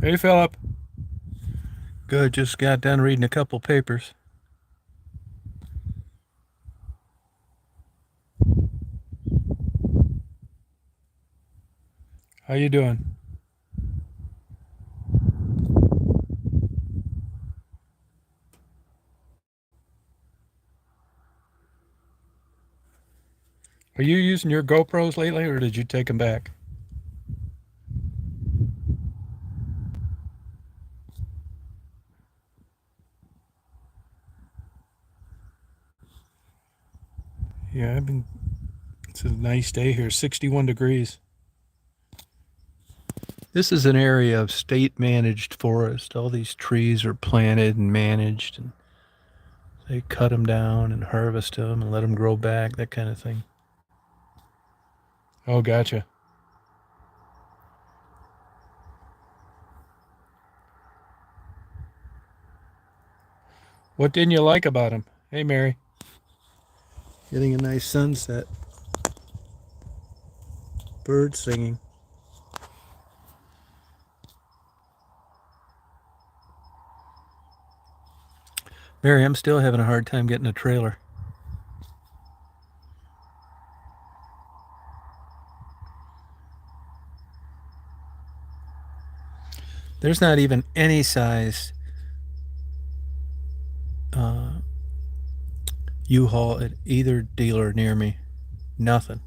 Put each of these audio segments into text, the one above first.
Hey, Philip. Good. Just got done reading a couple papers. How you doing? Are you using your GoPros lately, or did you take them back? Yeah, I've been. It's a nice day here. 61 degrees. This is an area of state-managed forest. All these trees are planted and managed, and they cut them down and harvest them and let them grow back. That kind of thing. Oh, gotcha. What didn't you like about them? Hey, Mary. Getting a nice sunset. Birds singing. Mary, I'm still having a hard time getting a trailer. There's not even any size uh, U-Haul at either dealer near me. Nothing.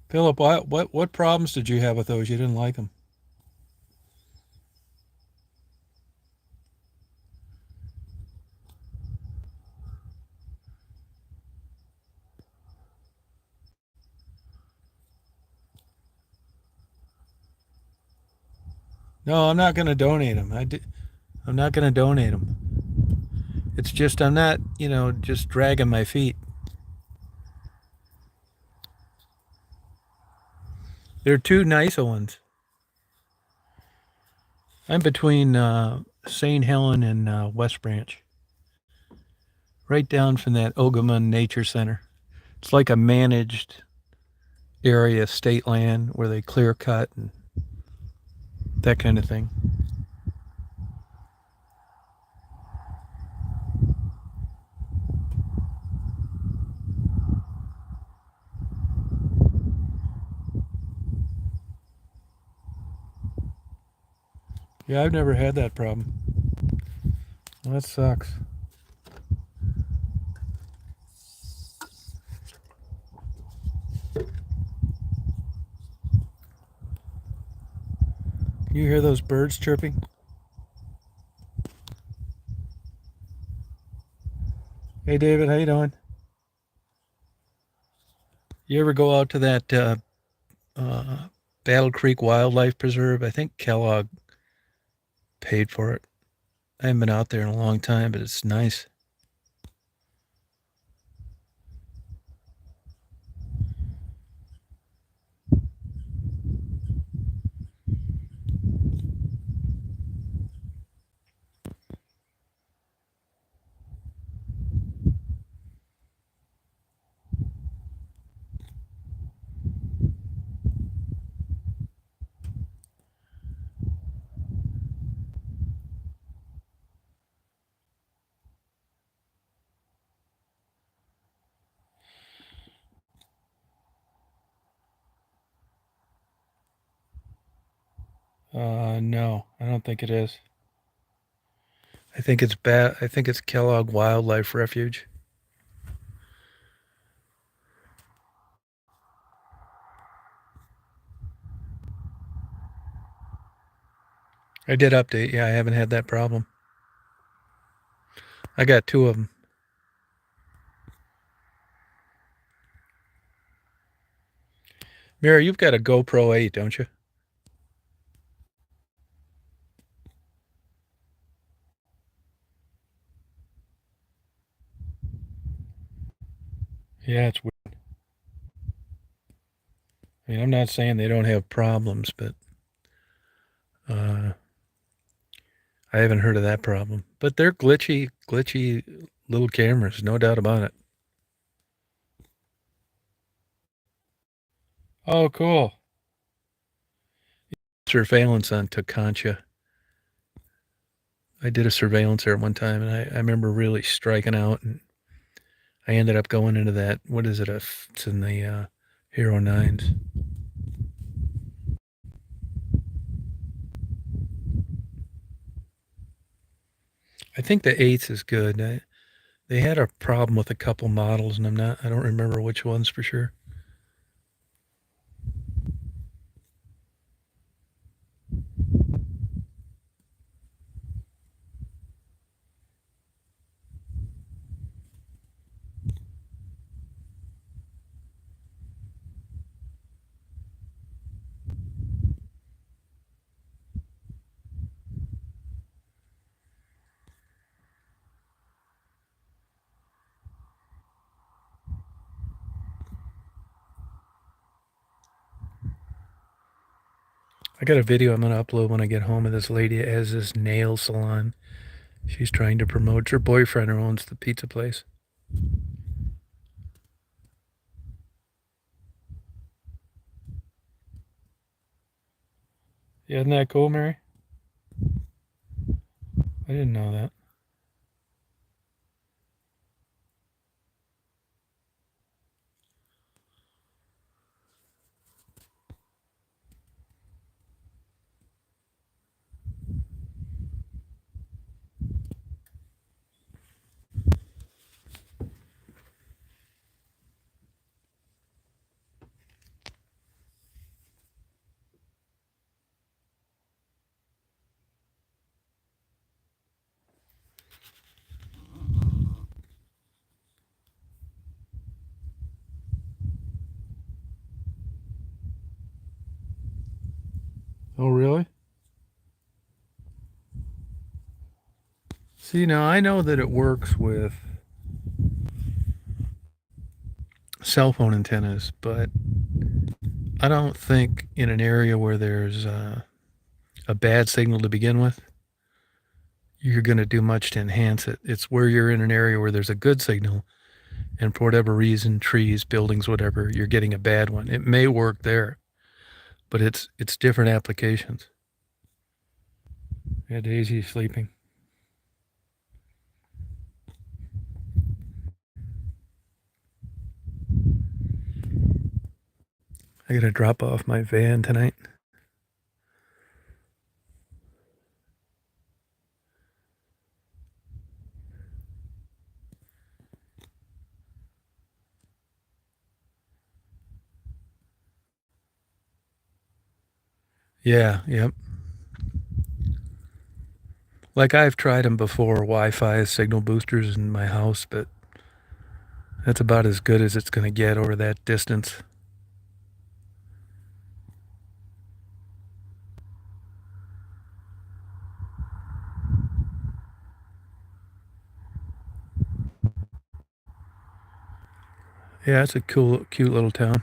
Philip, what problems did you have with those? You didn't like them? No, I'm not going to donate them. I'm not going to donate them. It's just I'm not, just dragging my feet. They're two nice ones. I'm between St. Helen and West Branch, right down from that Ogamun Nature Center. It's like a managed area, state land where they clear cut and that kind of thing. Yeah, I've never had that problem. Well, that sucks. You hear those birds chirping? Hey, David, how you doing? You ever go out to that uh, Battle Creek Wildlife Preserve? I think Kellogg paid for it. I haven't been out there in a long time, but it's nice. No, I don't think it is. I think it's bad. I think it's Kellogg Wildlife Refuge. I did update. Yeah, I haven't had that problem. I got two of them. Mira, you've got a GoPro 8, don't you? Yeah, it's weird. I mean, I'm not saying they don't have problems, but uh, I haven't heard of that problem. But they're glitchy little cameras, no doubt about it. Oh, cool. Surveillance on Toconcha. I did a surveillance there one time, and I remember really striking out. And I ended up going into that. What is it? It's in the Hero 9s. I think the 8th is good. They had a problem with a couple models, and I don't remember which ones for sure. I got a video I'm going to upload when I get home of this lady that has this nail salon. She's trying to promote her boyfriend who owns the pizza place. Yeah, isn't that cool, Mary? I didn't know that. Oh, really? See, now I know that it works with cell phone antennas, but I don't think in an area where there's a bad signal to begin with, you're going to do much to enhance it. It's where you're in an area where there's a good signal, and for whatever reason, trees, buildings, whatever, you're getting a bad one. It may work there, but it's different applications. Yeah, Daisy's sleeping. I got to drop off my van tonight. Yeah, yep. Like I've tried them before, Wi-Fi signal boosters in my house, but that's about as good as it's going to get over that distance. Yeah, it's a cool, cute little town.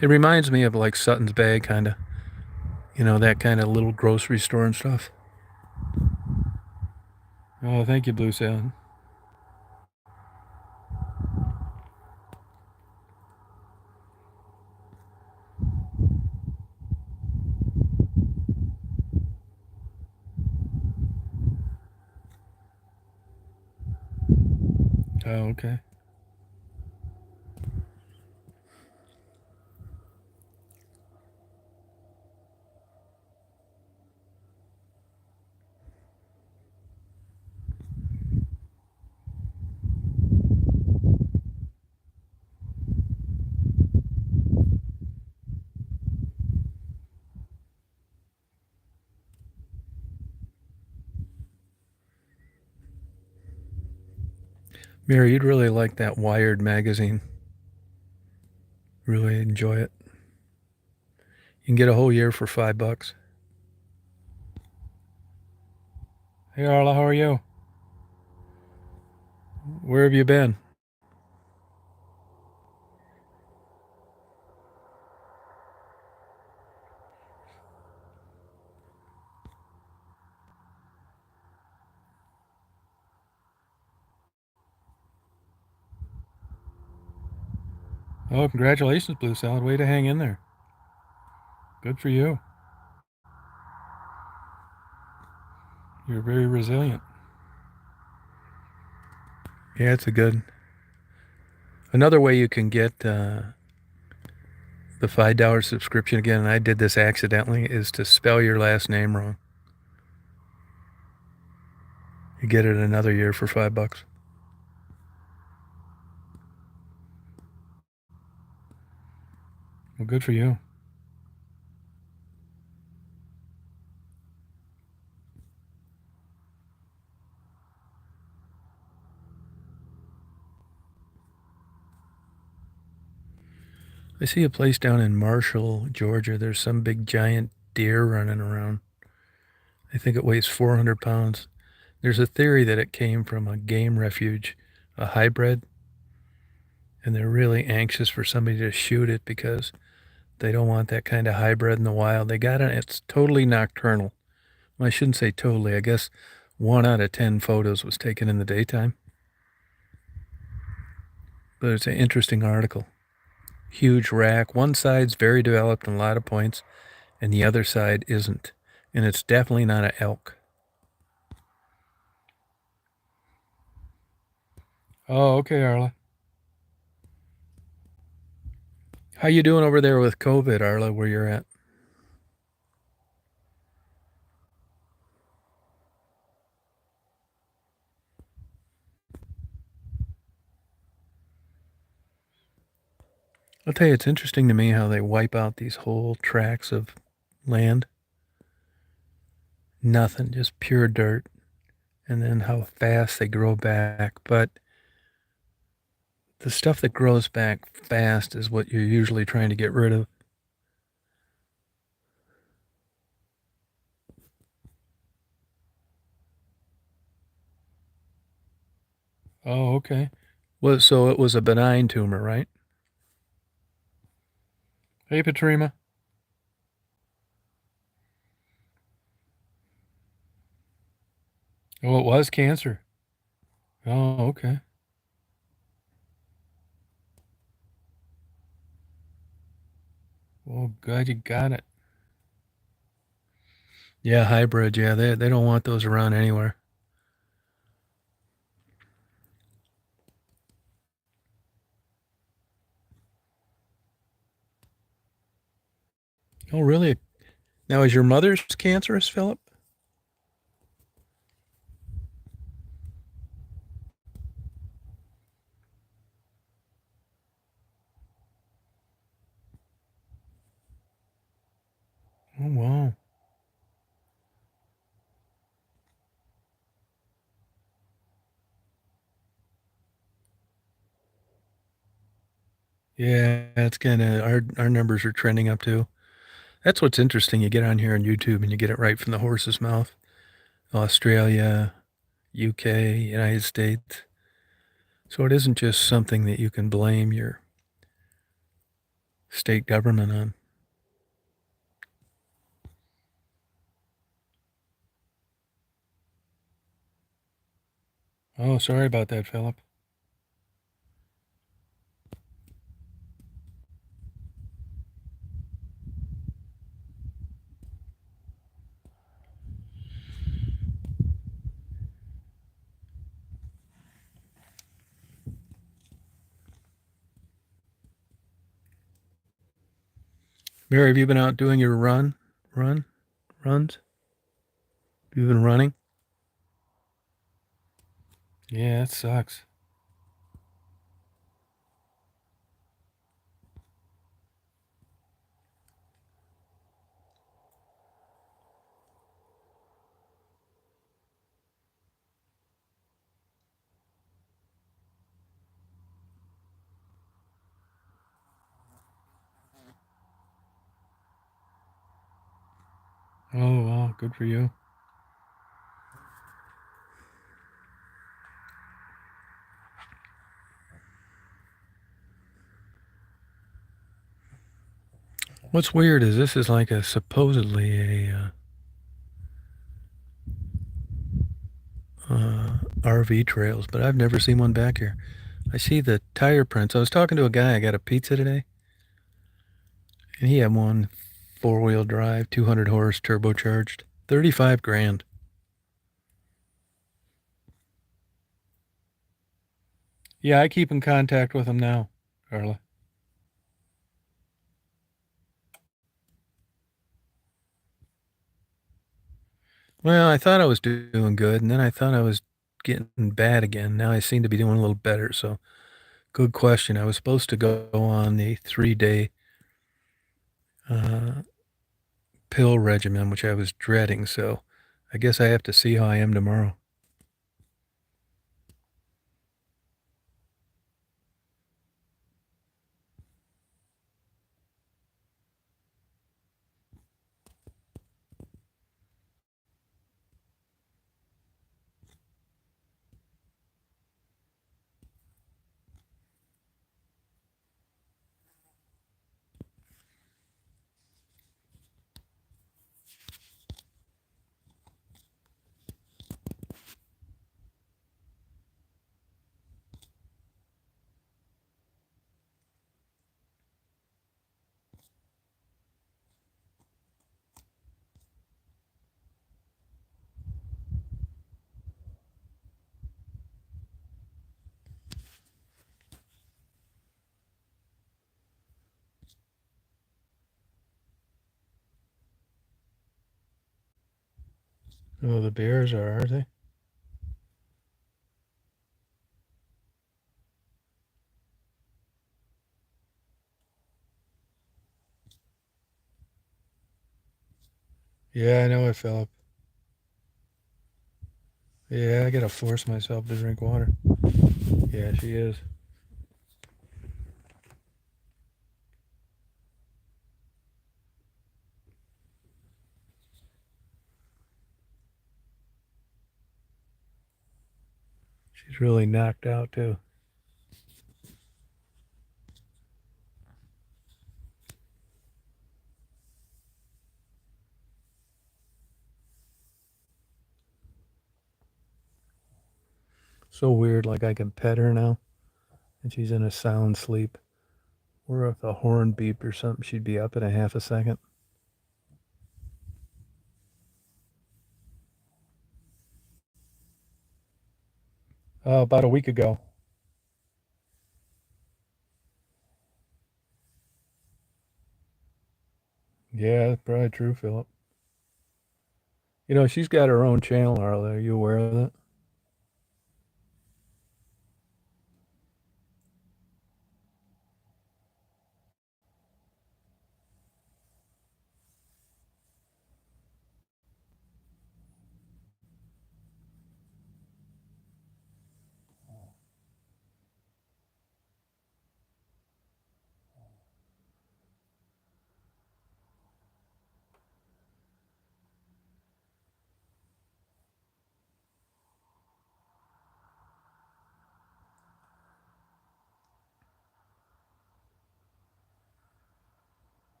It reminds me of like Sutton's Bay, kind of. You know, that kind of little grocery store and stuff. Oh, thank you, Blue Sound. Oh, okay. Mary, you'd really like that Wired magazine. Really enjoy it. You can get a whole year for $5. Hey, Arla, how are you? Where have you been? Oh, congratulations, Blue Salad. Way to hang in there. Good for you. You're very resilient. Yeah, it's a good. Another way you can get the $5 subscription again, and I did this accidentally, is to spell your last name wrong. You get it another year for $5. Well, good for you. I see a place down in Marshall, Georgia. There's some big giant deer running around. I think it weighs 400 pounds. There's a theory that it came from a game refuge, a hybrid, and they're really anxious for somebody to shoot it because they don't want that kind of hybrid in the wild. They got it. It's totally nocturnal. Well, I shouldn't say totally. I guess 1 out of 10 photos was taken in the daytime. But it's an interesting article. Huge rack. One side's very developed in a lot of points, and the other side isn't. And it's definitely not an elk. Oh, okay, Arla. How you doing over there with COVID, Arla, where you're at? I'll tell you, it's interesting to me how they wipe out these whole tracts of land. Nothing, just pure dirt. And then how fast they grow back. But the stuff that grows back fast is what you're usually trying to get rid of. Oh, okay. Well, so it was a benign tumor, right? Hey, Patrima. Oh, it was cancer. Oh, okay. Well, glad you got it. Yeah, hybrid. Yeah, they don't want those around anywhere. Oh, really? Now, is your mother's cancerous, Philip? Oh, wow. Yeah, it's kind of our numbers are trending up too. That's what's interesting. You get on here on YouTube and you get it right from the horse's mouth. Australia, UK, United States. So it isn't just something that you can blame your state government on. Oh, sorry about that, Philip. Mary, have you been out doing your runs? Have you been running? Yeah, it sucks. Oh, wow, good for you. What's weird is this is like a supposedly a RV trails, but I've never seen one back here. I see the tire prints. I was talking to a guy. I got a pizza today, and he had one 4-wheel drive, 200 horse, turbocharged, 35 grand. Yeah, I keep in contact with him now, Carla. Well, I thought I was doing good, and then I thought I was getting bad again. Now I seem to be doing a little better. So, good question. I was supposed to go on the 3-day uh, pill regimen, which I was dreading. So, I guess I have to see how I am tomorrow. Oh, the Bears are they? Yeah, I know it, Philip. Yeah, I gotta force myself to drink water. Yeah, she is. She's really knocked out too. So weird. Like I can pet her now, and she's in a sound sleep. Or if a horn beeped or something, she'd be up in a half a second. About a week ago. Yeah, that's probably true, Philip. You know, she's got her own channel, Arla. Are you aware of that?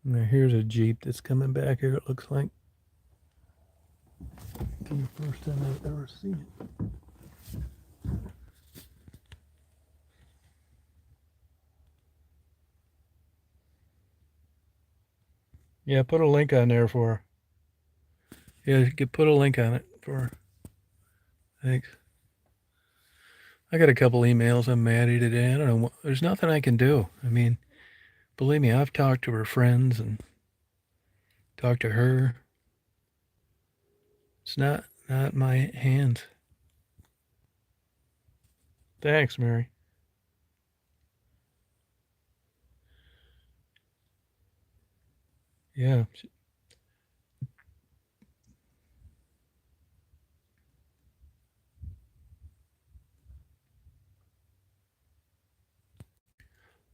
Now, here's a Jeep that's coming back here, it looks like. It's the first time I've ever seen it. Yeah, put a link on there for her. Yeah, you could put a link on it for her. Thanks. I got a couple emails on Maddie today. I don't know. There's nothing I can do. I mean, believe me, I've talked to her friends and talked to her. It's not my hands. Thanks, Mary. Yeah.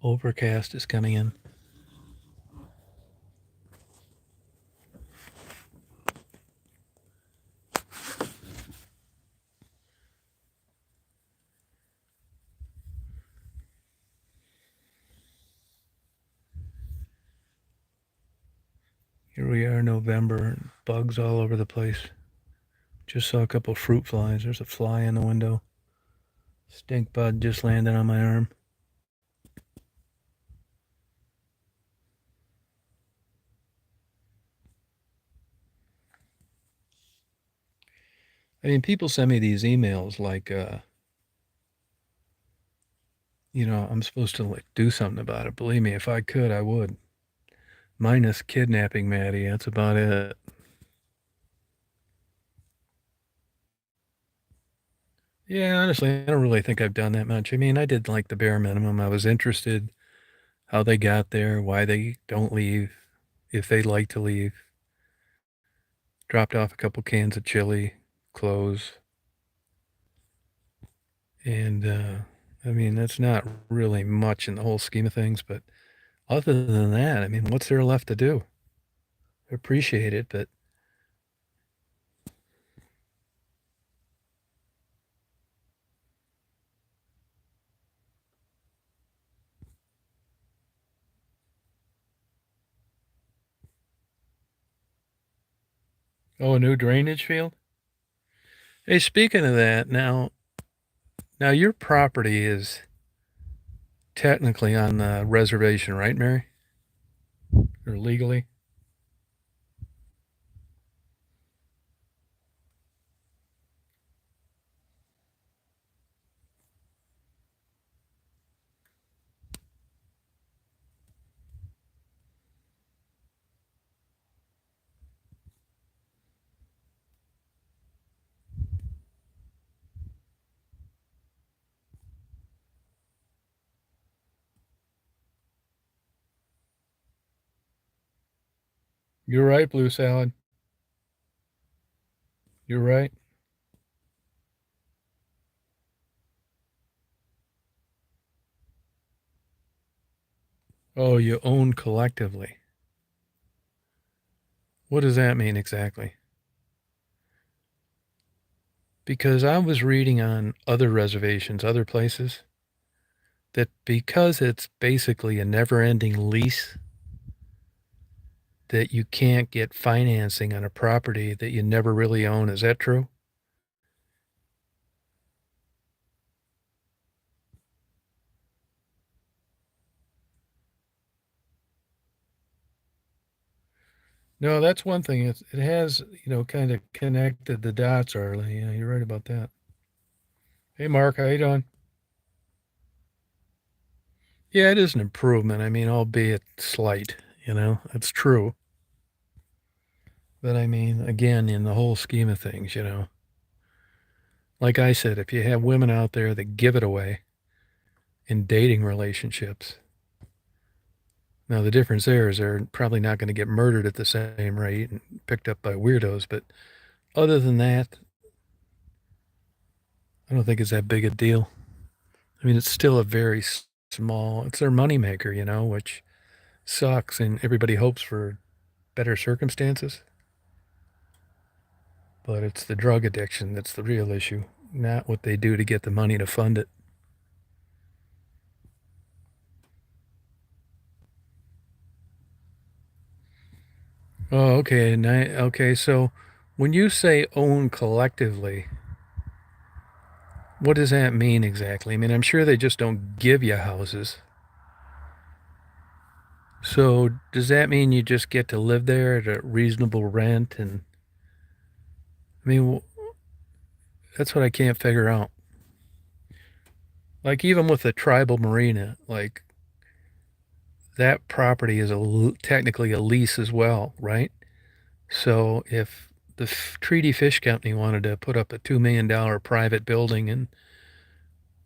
Overcast is coming in. Here we are, November, bugs all over the place. Just saw a couple fruit flies. There's a fly in the window. Stink bug just landed on my arm. I mean, people send me these emails like, I'm supposed to like do something about it. Believe me, if I could, I would. Minus kidnapping Maddie, that's about it. Yeah, honestly, I don't really think I've done that much. I mean, I did like the bare minimum. I was interested how they got there, why they don't leave, if they'd like to leave. Dropped off a couple cans of chili, clothes. And, I mean, that's not really much in the whole scheme of things, but other than that, I mean, what's there left to do? I appreciate it, but oh, a new drainage field? Hey, speaking of that, now your property is technically on the reservation, right, Mary? Or legally? You're right, Blue Salad. You're right. Oh, you own collectively. What does that mean exactly? Because I was reading on other reservations, other places, that because it's basically a never ending lease, that you can't get financing on a property that you never really own. Is that true? No, that's one thing. It has, kind of connected the dots, Arlie. Yeah, you're right about that. Hey, Mark, how you doing? Yeah, it is an improvement. I mean, albeit slight, it's true. But I mean, again, in the whole scheme of things, like I said, if you have women out there that give it away in dating relationships, now the difference there is they're probably not going to get murdered at the same rate and picked up by weirdos. But other than that, I don't think it's that big a deal. I mean, it's still a very small, it's their moneymaker, which sucks. And everybody hopes for better circumstances. But it's the drug addiction that's the real issue, not what they do to get the money to fund it. Oh, okay. Okay, so when you say own collectively, what does that mean exactly? I mean, I'm sure they just don't give you houses. So does that mean you just get to live there at a reasonable rent? And I mean, that's what I can't figure out. Like even with the tribal marina, like that property is technically a lease as well, right? So if the Treaty Fish Company wanted to put up a $2 million private building and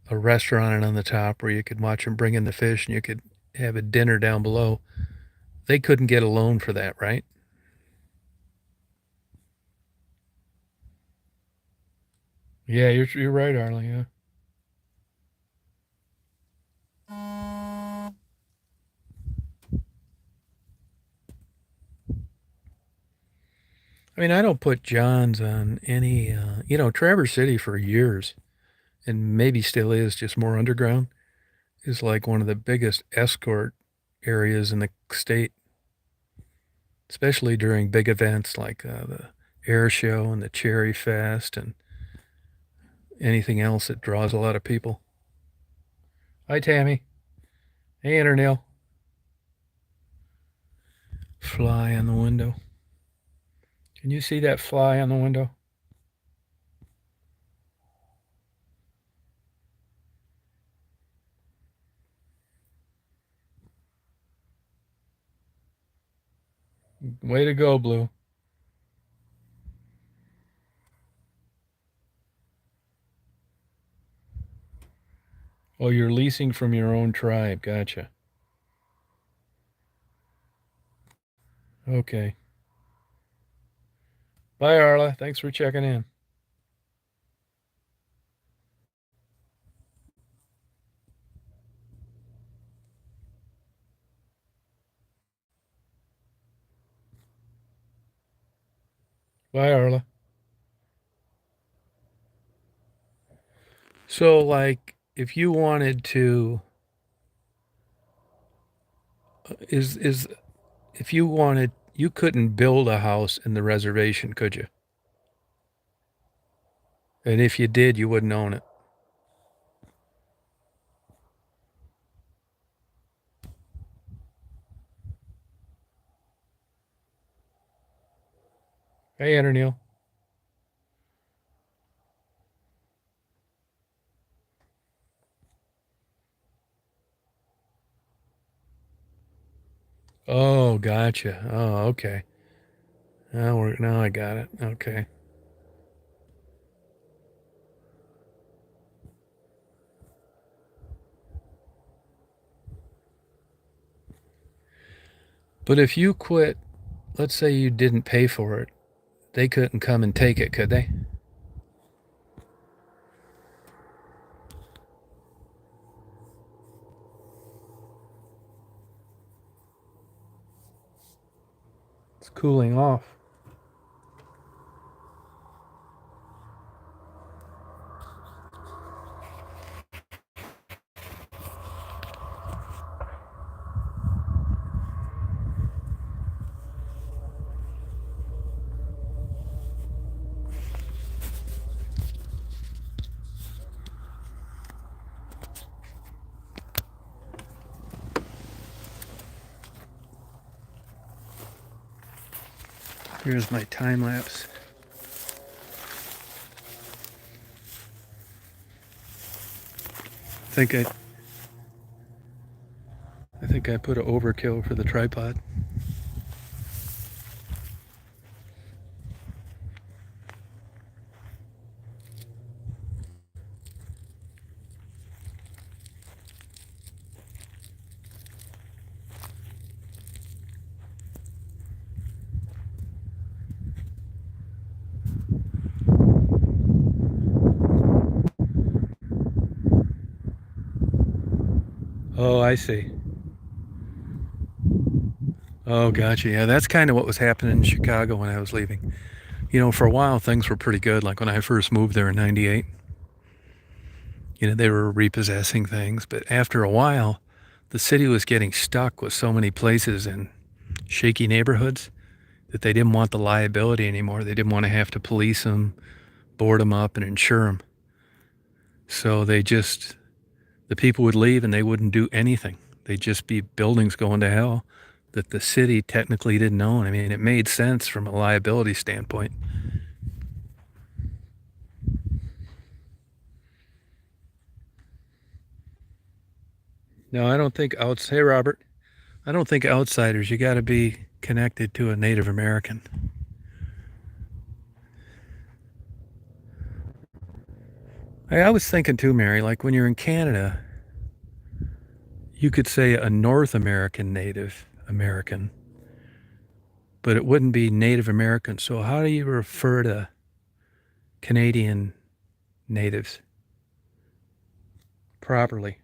a restaurant on the top where you could watch them bring in the fish and you could have a dinner down below, they couldn't get a loan for that, right? Yeah, you're right, Arlie. Yeah. I mean, I don't put Johns on any, Traverse City for years, and maybe still is, just more underground, is like one of the biggest escort areas in the state. especially during big events like the air show and the Cherry Fest and anything else that draws a lot of people. Hi, Tammy. Hey, Internil. Fly on the window. Can you see that fly on the window? Way to go, Blue. Oh, you're leasing from your own tribe. Gotcha. Okay. Bye, Arla. Thanks for checking in. Bye, Arla. So, like, if you wanted to, is if you wanted, you couldn't build a house in the reservation, could you? And if you did, you wouldn't own it. Hey, Interneil. Oh, gotcha. Oh, okay. Now I got it. Okay. But if you quit, let's say you didn't pay for it, they couldn't come and take it, could they? It's cooling off. Here's my time lapse. I think I put an overkill for the tripod. Oh, I see. Oh, gotcha. Yeah, that's kind of what was happening in Chicago when I was leaving. You know, for a while things were pretty good. Like when I first moved there in '98, you know, they were repossessing things. But after a while, the city was getting stuck with so many places in shaky neighborhoods that they didn't want the liability anymore. They didn't want to have to police them, board them up, and insure them. So the people would leave and they wouldn't do anything. They'd just be buildings going to hell that the city technically didn't own. I mean, it made sense from a liability standpoint. No, I don't think outs. Hey, Robert. I don't think outsiders. You got to be connected to a Native American. I was thinking too, Mary. Like when you're in Canada, you could say a North American Native American, but it wouldn't be Native American. So how do you refer to Canadian natives properly?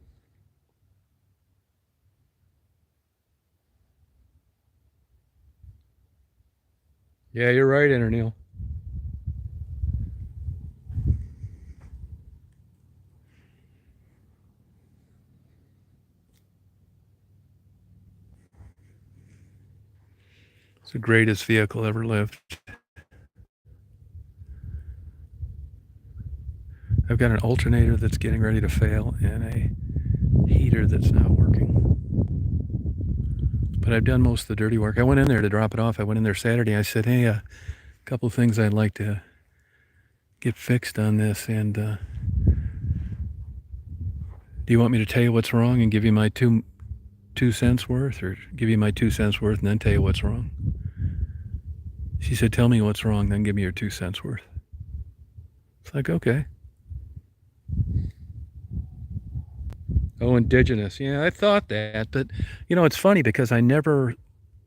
Yeah, you're right, Interneil. the greatest vehicle ever lived. I've got an alternator that's getting ready to fail and a heater that's not working. But I've done most of the dirty work. I went in there to drop it off. I went in there Saturday. I said, hey, a couple of things I'd like to get fixed on this. And do you want me to tell you what's wrong and give you my two cents worth, or give you my 2 cents worth and then tell you what's wrong? She said, tell me what's wrong, then give me your 2 cents worth. It's like, okay. Oh, indigenous. Yeah, I thought that. But, you know, it's funny because I never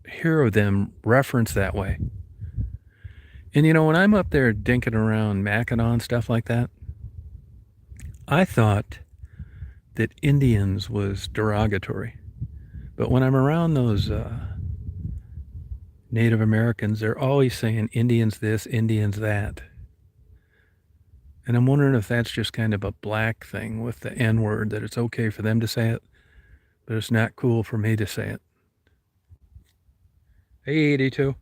hear of them referenced that way. And, you know, when I'm up there dinking around Mackinac and stuff like that, I thought that Indians was derogatory. But when I'm around those Native Americans, they're always saying Indians this, Indians that. And I'm wondering if that's just kind of a black thing with the N-word, that it's okay for them to say it, but it's not cool for me to say it. Hey, 82.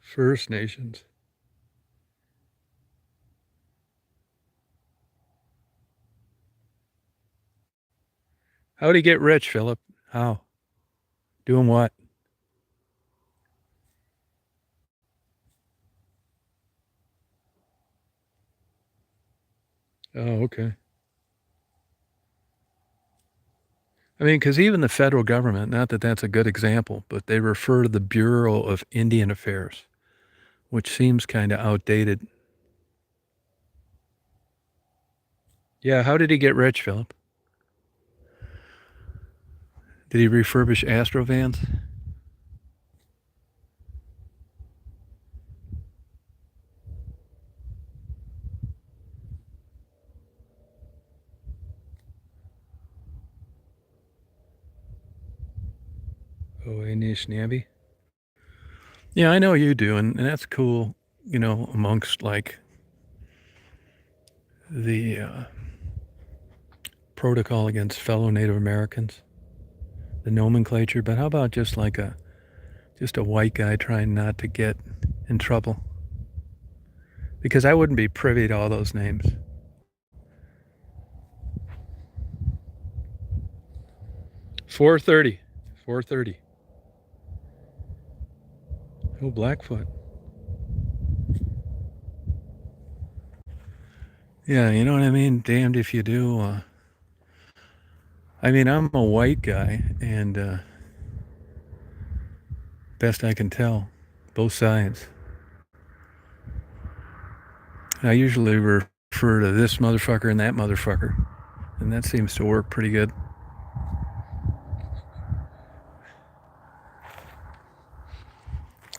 First Nations. How'd he get rich, Philip? How? Doing what? Oh, okay. I mean, because even the federal government, not that that's a good example, but they refer to the Bureau of Indian Affairs, which seems kind of outdated. Yeah, how did he get rich, Philip? Did he refurbish Astrovans? Oh, Anishinaabe? Yeah, I know you do, and that's cool, you know, amongst like the protocol against fellow Native Americans, the nomenclature. But how about just like a white guy trying not to get in trouble? Because I wouldn't be privy to all those names. $4.30. $4.30. Oh, Blackfoot. Yeah, you know what I mean? Damned if you do. I mean, I'm a white guy, and best I can tell, both sides. I usually refer to this motherfucker and that motherfucker, and that seems to work pretty good.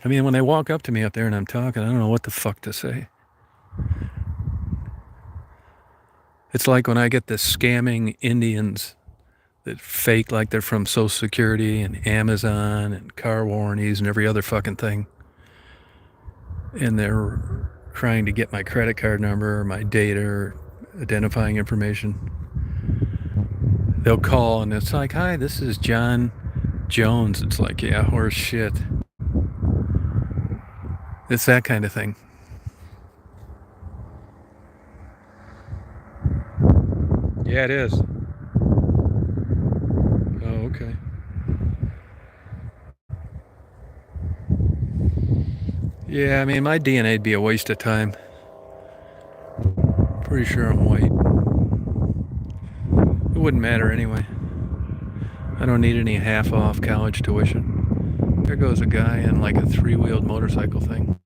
I mean, when they walk up to me up there and I'm talking, I don't know what the fuck to say. It's like when I get the scamming Indians that fake like they're from Social Security and Amazon and car warranties and every other fucking thing. And they're trying to get my credit card number or my data or identifying information. They'll call and it's like, hi, this is John Jones. It's like, yeah, horse shit. It's that kind of thing. Yeah, it is. Oh, okay. Yeah, I mean, my DNA'd be a waste of time. Pretty sure I'm white. It wouldn't matter anyway. I don't need any half-off college tuition. There goes a guy in like a 3-wheeled motorcycle thing.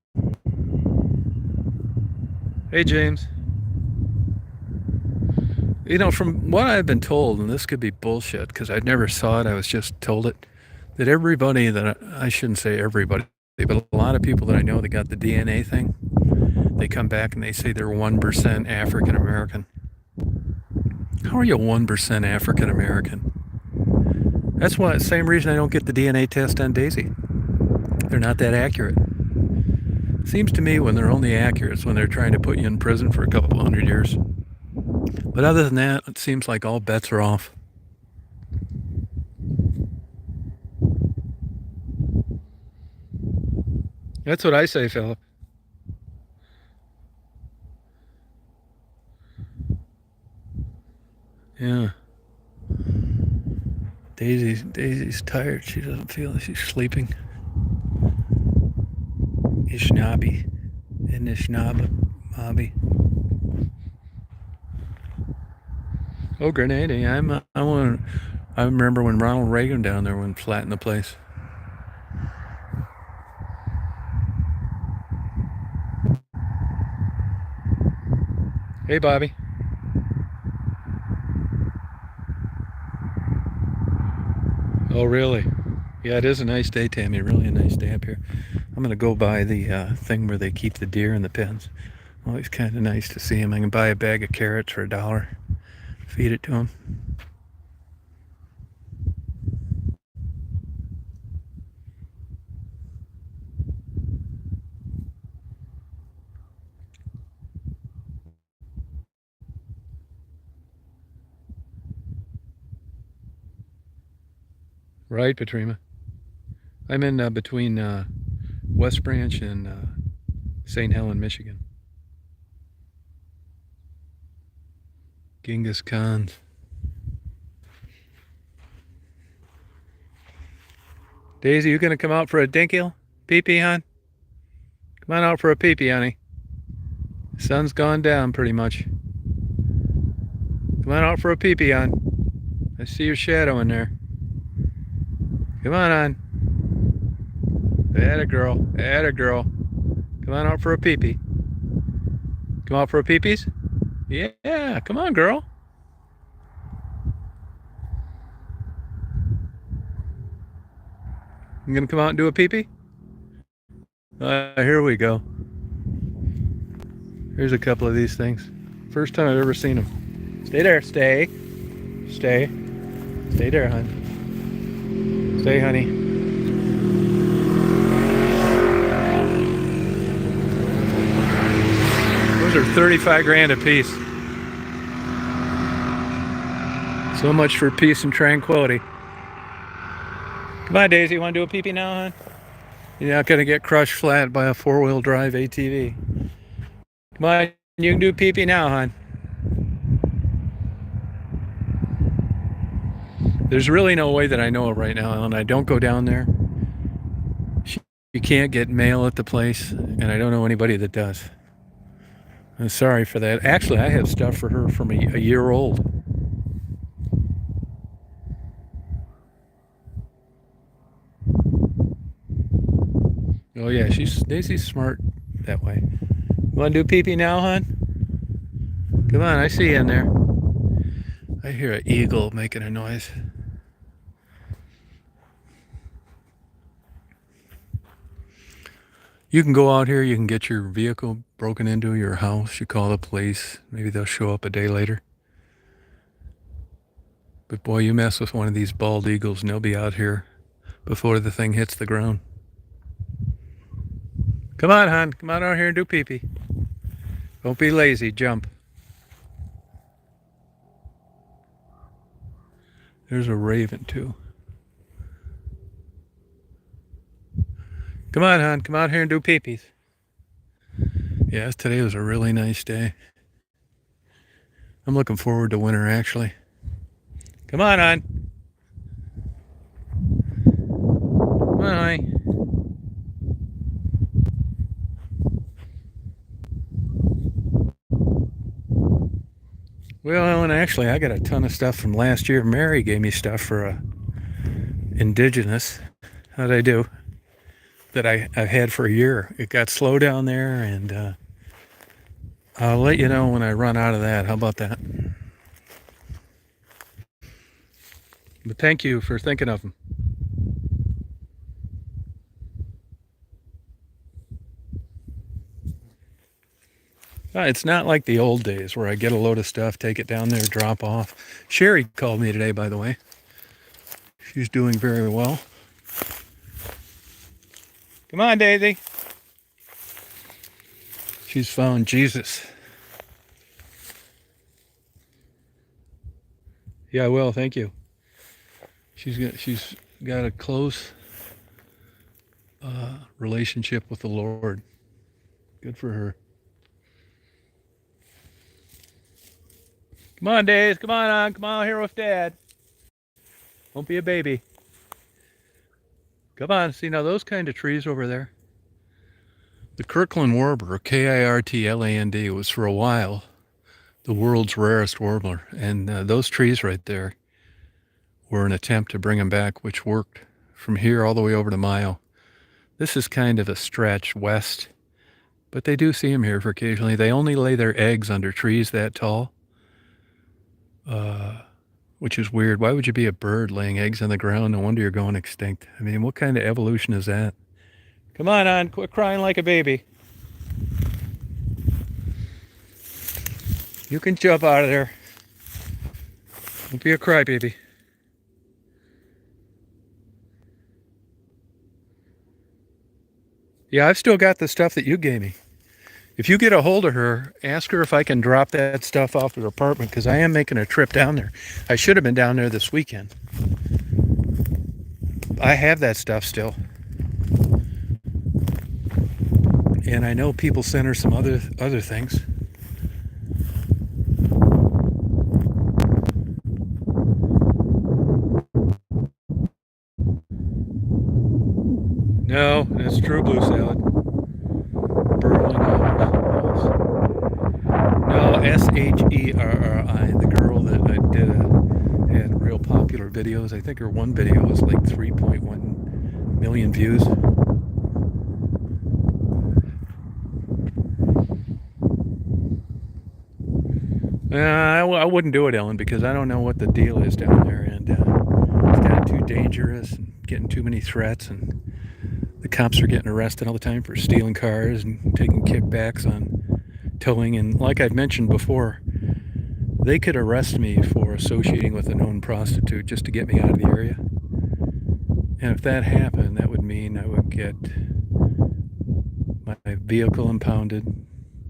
Hey, James. You know, from what I've been told, and this could be bullshit because I never saw it, I was just told it, that everybody that, I shouldn't say everybody, but a lot of people that I know that got the DNA thing, they come back and they say they're 1% African American. How are you 1% African American? That's why, same reason I don't get the DNA test on Daisy. They're not that accurate. Seems to me when they're only accurate is when they're trying to put you in prison for a couple hundred years. But other than that, it seems like all bets are off. That's what I say, Philip. Yeah. Daisy's tired. She doesn't feel like she's sleeping. Ishnabby. Inishnabby. Oh, Grenada. I remember when Ronald Reagan down there went flat in the place. Hey, Bobby. Oh, really? Yeah, it is a nice day, Tammy. Really a nice day up here. I'm going to go by the thing where they keep the deer in the pens. Always kind of nice to see them. I can buy a bag of carrots for $1. Feed it to them. Right, Patrima. I'm in between West Branch and St. Helen, Michigan. Genghis Khan. Daisy, you gonna come out for a dinkill? Pee-pee, hon? Come on out for a pee-pee, honey. Sun's gone down pretty much. Come on out for a pee-pee, hon. I see your shadow in there. Come on, hon. Atta girl. Atta girl. Come on out for a pee-pee. Come out for a pee-pees? Yeah, come on, girl. You gonna come out and do a pee-pee? Here we go. Here's a couple of these things. First time I've ever seen them. Stay there. Stay. Stay. Stay there, hon. Stay, honey. Those are 35 grand a piece. So much for peace and tranquility. Come on, Daisy. You want to do a pee-pee now, hon? You're not going to get crushed flat by a four-wheel drive ATV. Come on, you can do pee-pee now, hon. There's really no way that I know of right now, and I don't go down there. You can't get mail at the place, and I don't know anybody that does. I'm sorry for that. Actually, I have stuff for her from a year old. Oh yeah, Daisy's smart that way. You want to do pee-pee now, hon? Come on, I see you in there. I hear an eagle making a noise. You can go out here, you can get your vehicle broken into, your house, you call the police, maybe they'll show up a day later. But boy, you mess with one of these bald eagles and they'll be out here before the thing hits the ground. Come on, hon, come on out here and do pee-pee. Don't be lazy, jump. There's a raven too. Come on, hon, come out here and do pee-pees. Yes, today was a really nice day. I'm looking forward to winter, actually. Come on, hon. Come on, honey. Well, Ellen, actually, I got a ton of stuff from last year. Mary gave me stuff for indigenous. How'd I do? That I've had for a year. It got slow down there, and I'll let you know when I run out of that. How about that? But thank you for thinking of them. It's not like the old days where I get a load of stuff, take it down there, drop off. Sherry called me today, by the way. She's doing very well. Come on, Daisy. She's found Jesus. Yeah, I will. Thank you. She's got a close relationship with the Lord. Good for her. Come on, Days. Come on. Come on here with Dad. Don't be a baby. Come on. See, now those kind of trees over there. The Kirtland warbler, Kirtland, was for a while the world's rarest warbler. And those trees right there were an attempt to bring them back, which worked from here all the way over to Mayo. This is kind of a stretch west, but they do see them here for occasionally. They only lay their eggs under trees that tall, which is weird. Why would you be a bird laying eggs on the ground? No wonder you're going extinct. I mean, what kind of evolution is that? Come on, quit crying like a baby. You can jump out of there. Don't be a crybaby. Yeah, I've still got the stuff that you gave me. If you get a hold of her, ask her if I can drop that stuff off at her apartment, because I am making a trip down there. I should have been down there this weekend. I have that stuff still. And I know people sent her some other things. No, that's True Blue Salad. Berlin House. No, Sherri, the girl that I had real popular videos. I think her one video was like 3.1 million views. I wouldn't do it, Ellen, because I don't know what the deal is down there, and it's kind of too dangerous and getting too many threats, and the cops are getting arrested all the time for stealing cars and taking kickbacks on towing. And like I've mentioned before, they could arrest me for associating with a known prostitute just to get me out of the area. And if that happened, that would mean I would get my vehicle impounded.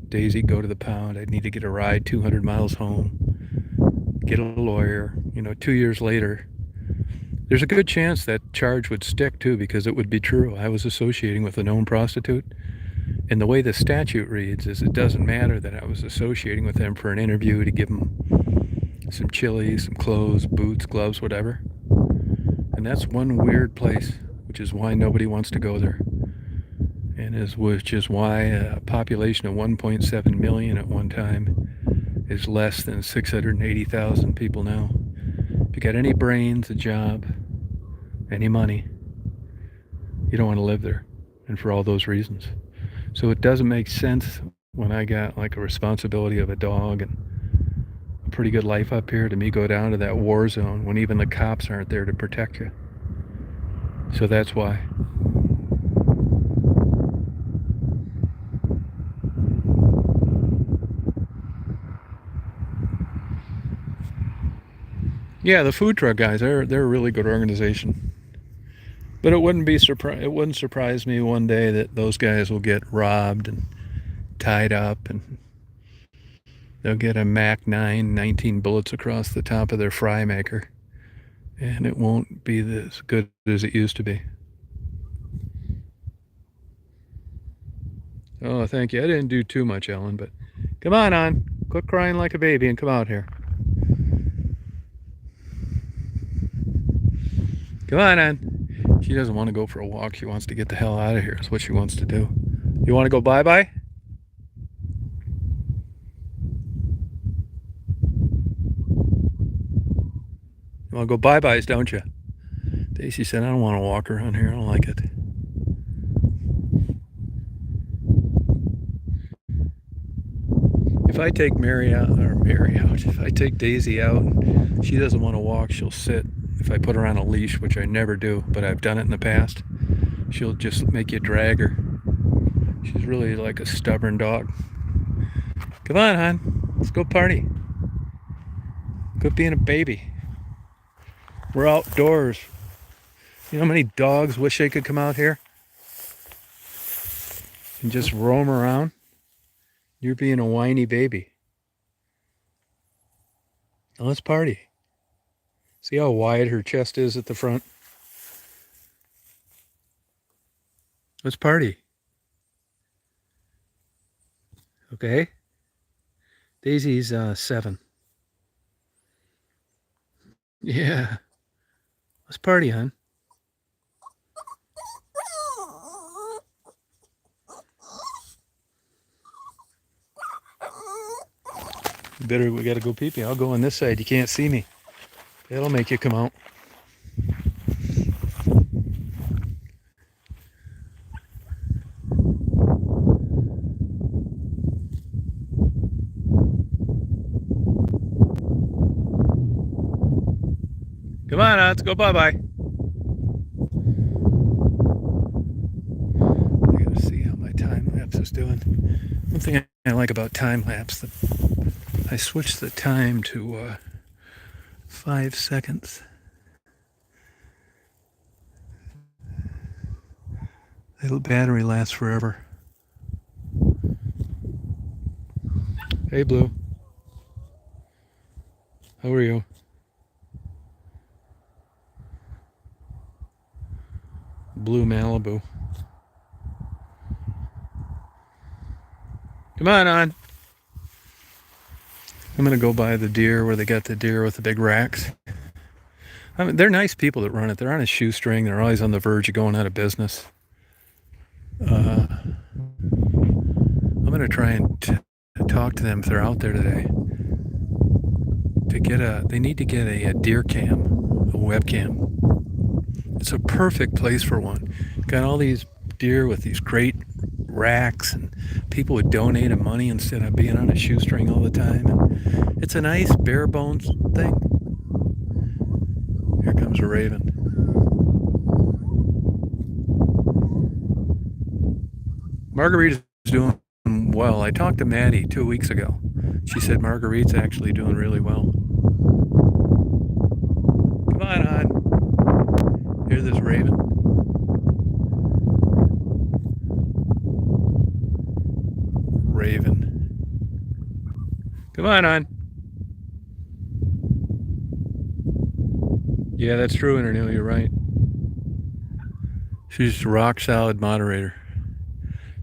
Daisy go to the pound. I'd need to get a ride 200 miles home, get a lawyer. 2 years later, there's a good chance that charge would stick too, because it would be true. I was associating with a known prostitute. And the way the statute reads is it doesn't matter that I was associating with them for an interview to give them some chili, some clothes, boots, gloves, whatever. And that's one weird place, which is why nobody wants to go there. Which is why a population of 1.7 million at one time is less than 680,000 people now. If you got any brains, a job, any money, you don't want to live there, and for all those reasons. So it doesn't make sense when I got like a responsibility of a dog and a pretty good life up here to me go down to that war zone when even the cops aren't there to protect you. So that's why. Yeah, the food truck guys, they're a really good organization. But it wouldn't surprise me one day that those guys will get robbed and tied up, and they'll get a Mac 9, 19 bullets across the top of their fry maker, and it won't be as good as it used to be. Oh, thank you. I didn't do too much, Ellen, but come on. Quit crying like a baby and come out here. Come on. She doesn't want to go for a walk. She wants to get the hell out of here. That's what she wants to do. You want to go bye-bye? You want to go bye-byes, don't you? Daisy said, I don't want to walk around here. I don't like it. If I take if I take Daisy out, she doesn't want to walk, she'll sit. If I put her on a leash, which I never do, but I've done it in the past, she'll just make you drag her. She's really like a stubborn dog. Come on, hon. Let's go party. Quit being a baby. We're outdoors. You know how many dogs wish they could come out here and just roam around? You're being a whiny baby. Now let's party. See how wide her chest is at the front? Let's party. Okay. Daisy's 7. Yeah. Let's party, hon. We gotta go pee-pee. I'll go on this side. You can't see me. That'll make you come out. Come on, let's go bye-bye. I gotta see how my time lapse is doing. One thing I like about time lapse, I switched the time to 5 seconds. The battery lasts forever. Hey, Blue. How are you? Blue Malibu. Come on. I'm gonna go by the deer where they got the deer with the big racks. I mean, they're nice people that run it. They're on a shoestring. They're always on the verge of going out of business. I'm gonna try and talk to them if they're out there today. They need to get a deer cam, a webcam. It's a perfect place for one. Got all these deer with these great racks, and people would donate them money instead of being on a shoestring all the time. And it's a nice bare bones thing. Here comes a raven. Marguerite's doing well. I talked to Maddie 2 weeks ago. She said Marguerite's actually doing really well. Come on, hon. Here's this raven. Come on, hon. Yeah, that's true, Internew. You're right. She's a rock solid moderator.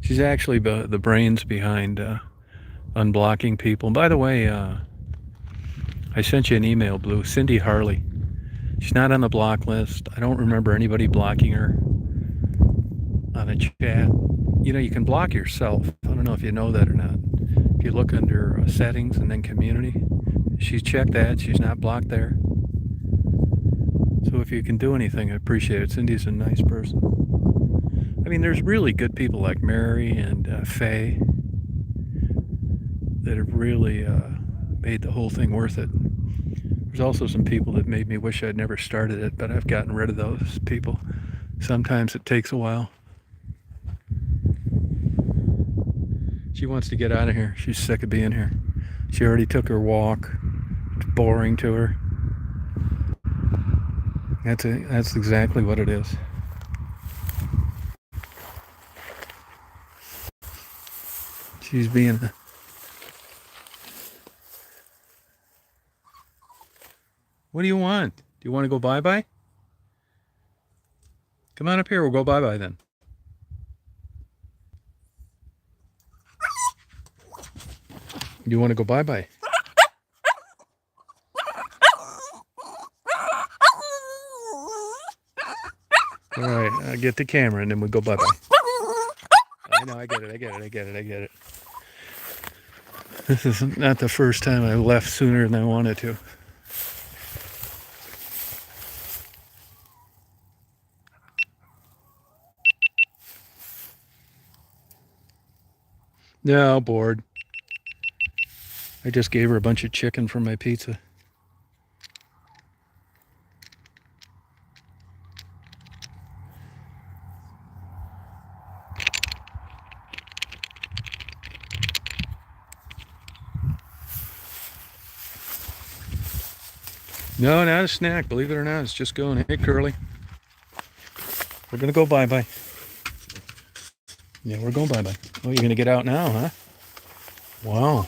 She's actually the brains behind unblocking people. And by the way, I sent you an email, Blue. Cindy Harley. She's not on the block list. I don't remember anybody blocking her on a chat. You know, you can block yourself. I don't know if you know that or not. If you look under settings and then community, she's checked that. She's not blocked there. So if you can do anything, I appreciate it. Cindy's a nice person. I mean, there's really good people like Mary and Faye that have really made the whole thing worth it. There's also some people that made me wish I'd never started it, but I've gotten rid of those people. Sometimes it takes a while. She wants to get out of here. She's sick of being here. She already took her walk. It's boring to her. That's exactly what it is. She's being a... What do you want? Do you want to go bye-bye? Come on up here. We'll go bye-bye then. You want to go bye-bye? All right, I'll get the camera and then we'll go bye-bye. I know, I get it. This is not the first time I left sooner than I wanted to. No, bored. I just gave her a bunch of chicken for my pizza. No, not a snack. Believe it or not, it's just going, hey, Curly. We're going to go bye-bye. Yeah, we're going bye-bye. Oh, you're going to get out now, huh? Wow.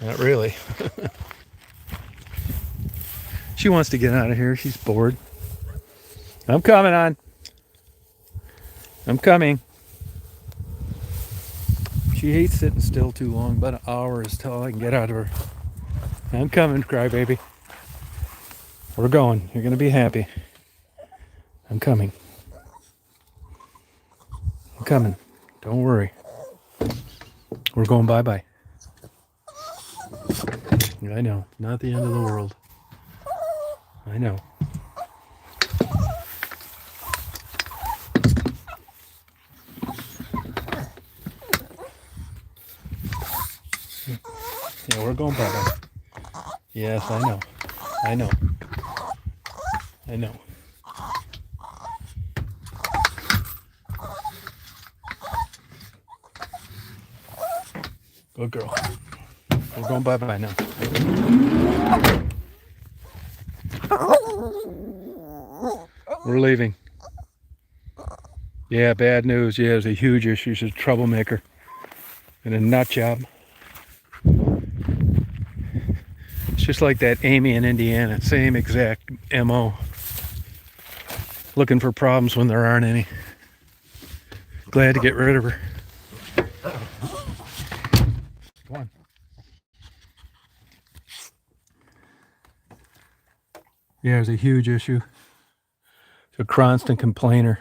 Not really. She wants to get out of here. She's bored. I'm coming on. I'm coming. She hates sitting still too long. About an hour is till I can get out of her. I'm coming, crybaby. We're going. You're going to be happy. I'm coming. I'm coming. Don't worry. We're going bye-bye. I know. Not the end of the world. I know. Yeah, we're going bye-bye. Yes, I know. I know. I know. Good girl. We're going bye-bye now. We're leaving. Yeah, bad news. Yeah, there's a huge issue. She's a troublemaker and a nut job. It's just like that Amy in Indiana. Same exact MO. Looking for problems when there aren't any. Glad to get rid of her. Come on. Yeah, there's a huge issue. It's a constant complainer.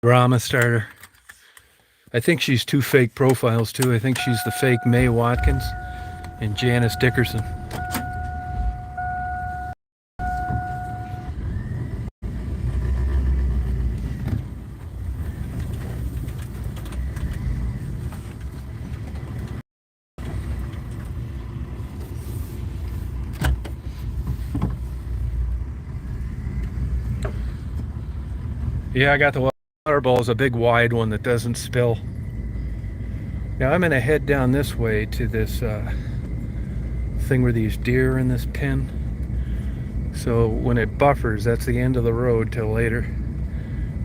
Drama starter. I think she's two fake profiles too. I think she's the fake May Watkins and Janice Dickerson. Yeah, I got the water bowl. Is a big wide one that doesn't spill. Now I'm gonna head down this way to this thing where these deer are in this pen. So when it buffers, that's the end of the road till later.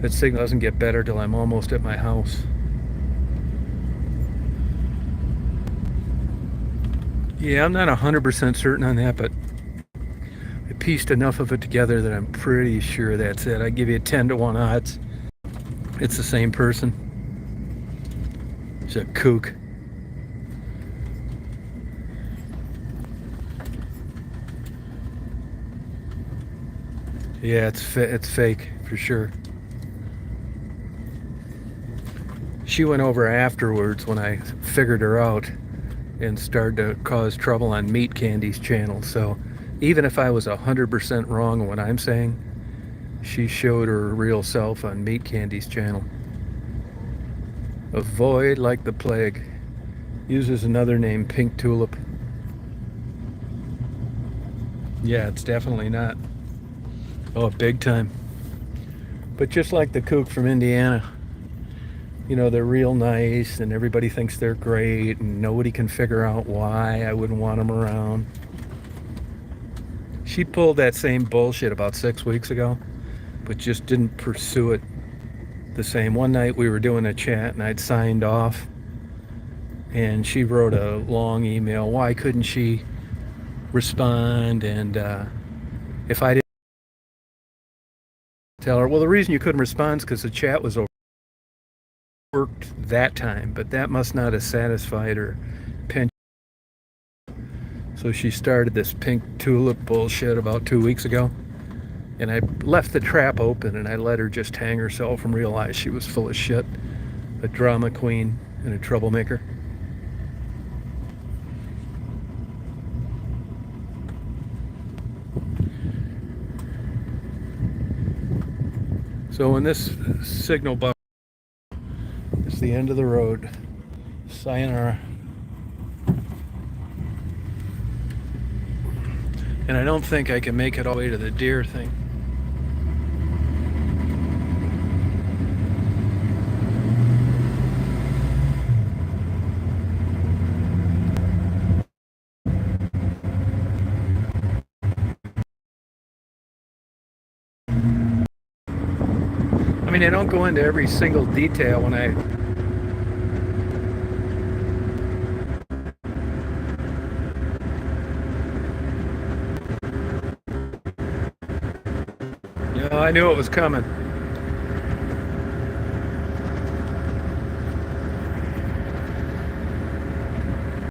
That signal doesn't get better till I'm almost at my house. Yeah, I'm not 100% certain on that, but I pieced enough of it together that I'm pretty sure that's it. I give you a 10-to-1 odds. It's the same person. It's a kook. Yeah, it's fake for sure. She went over afterwards when I figured her out and started to cause trouble on Meat Candy's channel. So even if I was 100% wrong in what I'm saying, she showed her real self on Meat Candy's channel. Avoid like the plague. Uses another name, Pink Tulip. Yeah, it's definitely not. Oh, big time. But just like the kook from Indiana, you know, they're real nice and everybody thinks they're great and nobody can figure out why I wouldn't want them around. She pulled that same bullshit about 6 weeks ago, but just didn't pursue it the same. One night we were doing a chat and I'd signed off and she wrote a long email. Why couldn't she respond? And if I didn't tell her, well, the reason you couldn't respond is because the chat was over. Worked that time, but that must not have satisfied her penchant. So she started this Pink Tulip bullshit about 2 weeks ago. And I left the trap open and I let her just hang herself and realize she was full of shit. A drama queen and a troublemaker. So when this signal buffer, it's the end of the road. Sayonara. And I don't think I can make it all the way to the deer thing. I mean, I don't go into every single detail when I I knew it was coming.